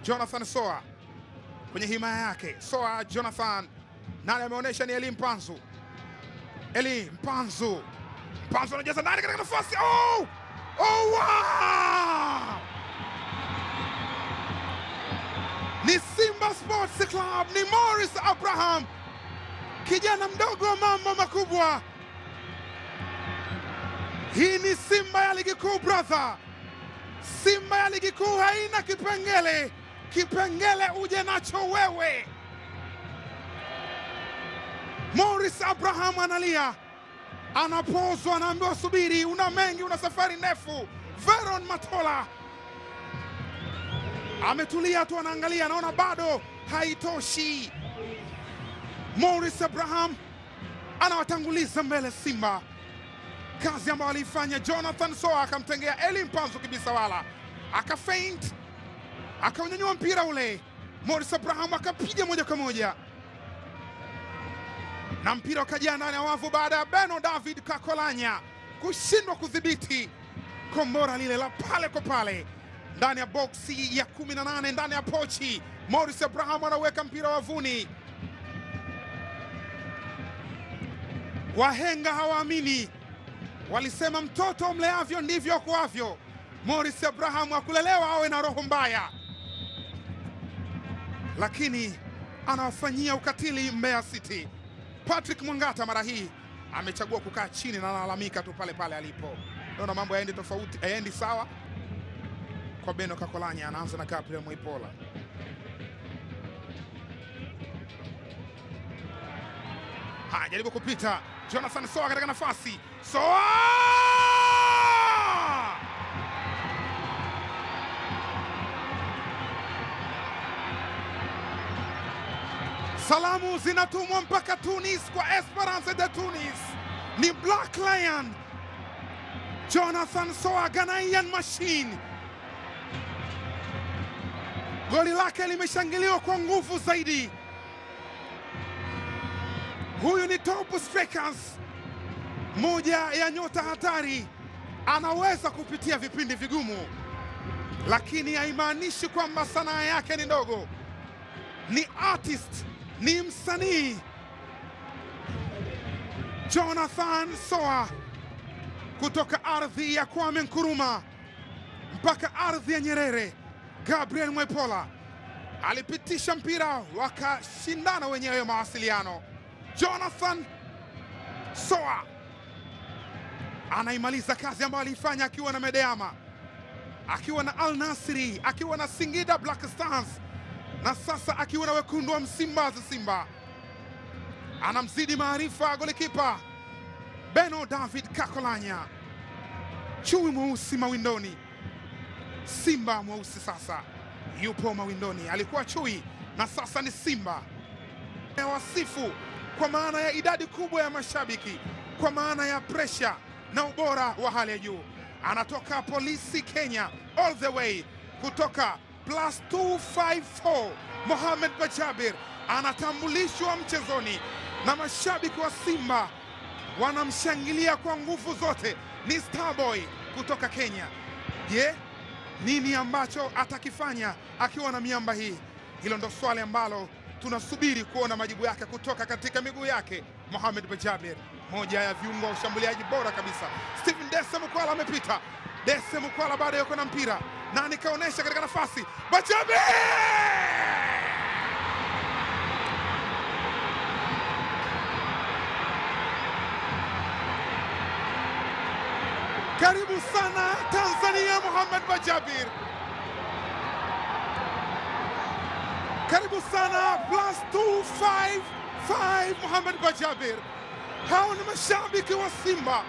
Jonathan Soa kwenye himaya yake. Soa Jonathan, nani ameonyesha ni Eli Mpanzu. Eli Mpanzu, Mpanzu anajaza ndani katika nafasi. Oh! Oh wow! Ni Simba Sports Club, ni Morris Abraham, kijana mdogo wa mambo makubwa. Hii ni Simba ya ligi kuu brother. Simba ya ligi kuu haina kipengele. Kipengele uje nacho wewe. Morris Abraham analia, anapozwa, anaambiwa subiri, una mengi, una safari ndefu. Veron Matola ametulia tu, anaangalia, anaona bado haitoshi. Morris Abraham anawatanguliza mbele Simba. Kazi ambayo alifanya Jonathan Soa, akamtengea Eli Mpanzu kibisawala, akafeint, akaunyanyua mpira ule. Morris Abraham akapiga moja kwa moja na mpira ukajaa ndani ya wavu baada ya Beno David Kakolanya kushindwa kudhibiti kombora lile la pale kwa pale ndani ya boksi ya 18 ndani ya pochi. Morris Abraham anaweka mpira wavuni. Wahenga hawaamini, walisema mtoto mleavyo ndivyo kuavyo. Morris Abraham hakulelewa awe na roho mbaya, lakini anawafanyia ukatili Mbeya City. Patrick Mwangata mara hii amechagua kukaa chini na analalamika tu pale pale alipo. Naona mambo yaendi tofauti, yaendi sawa kwa Beno Kakolanya. Anaanza na Gabriel Mwipola. Jaribu kupita Jonathan Soa katika nafasi. Soa! Salamu zinatumwa mpaka Tunis kwa Esperance de Tunis. Ni Black Lion Jonathan Soa, Ghanaian machine. Goli lake limeshangiliwa kwa nguvu zaidi. Huyu ni top strikers, moja ya nyota hatari. Anaweza kupitia vipindi vigumu, lakini haimaanishi kwamba sanaa yake ni ndogo. Ni artist, ni msanii. Jonathan Soa, kutoka ardhi ya Kwame Nkrumah mpaka ardhi ya Nyerere. Gabriel Mwipola alipitisha mpira, wakashindana wenyewe mawasiliano. Jonathan Soa anaimaliza kazi ambayo alifanya akiwa na Medeama, akiwa na Al Nassr, akiwa na Singida Black Stars, na sasa akiwa na wekundu wa Msimbazi Simba. Anamzidi maarifa golikipa Beno David Kakolanya. Chui mweusi mawindoni, Simba mweusi sasa yupo mawindoni. Alikuwa chui na sasa ni Simba. Wasifu kwa maana ya idadi kubwa ya mashabiki, kwa maana ya pressure na ubora wa hali ya juu. Anatoka Polisi Kenya all the way kutoka +254. Mohamed Bajabir anatambulishwa mchezoni na mashabiki wa Simba wanamshangilia kwa nguvu zote. Ni Starboy kutoka Kenya. Je, nini ambacho atakifanya akiwa na miamba hii? Hilo ndo swali ambalo tunasubiri kuona majibu yake kutoka katika miguu yake. Mohamed Bajabir, moja ya viungo wa ushambuliaji bora kabisa. Stephen Dese Mukwala amepita. Dese Mukwala bado yuko na mpira na nikaonesha katika nafasi. Bajabir! Karibu sana Tanzania, Mohamed Bajabir. Karibu sana +255 Mohamed Bajabir. Hao ni mashabiki wa Simba.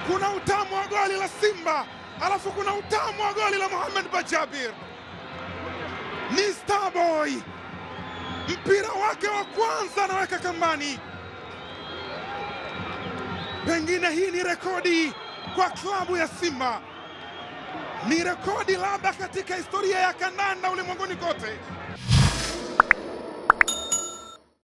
Kuna utamu wa goli la Simba, alafu kuna utamu wa goli la Mohamed Bajabir. Ni Starboy, mpira wake wa kwanza anaweka kambani. Pengine hii ni rekodi kwa klabu ya Simba, ni rekodi labda katika historia ya kandanda ulimwenguni kote.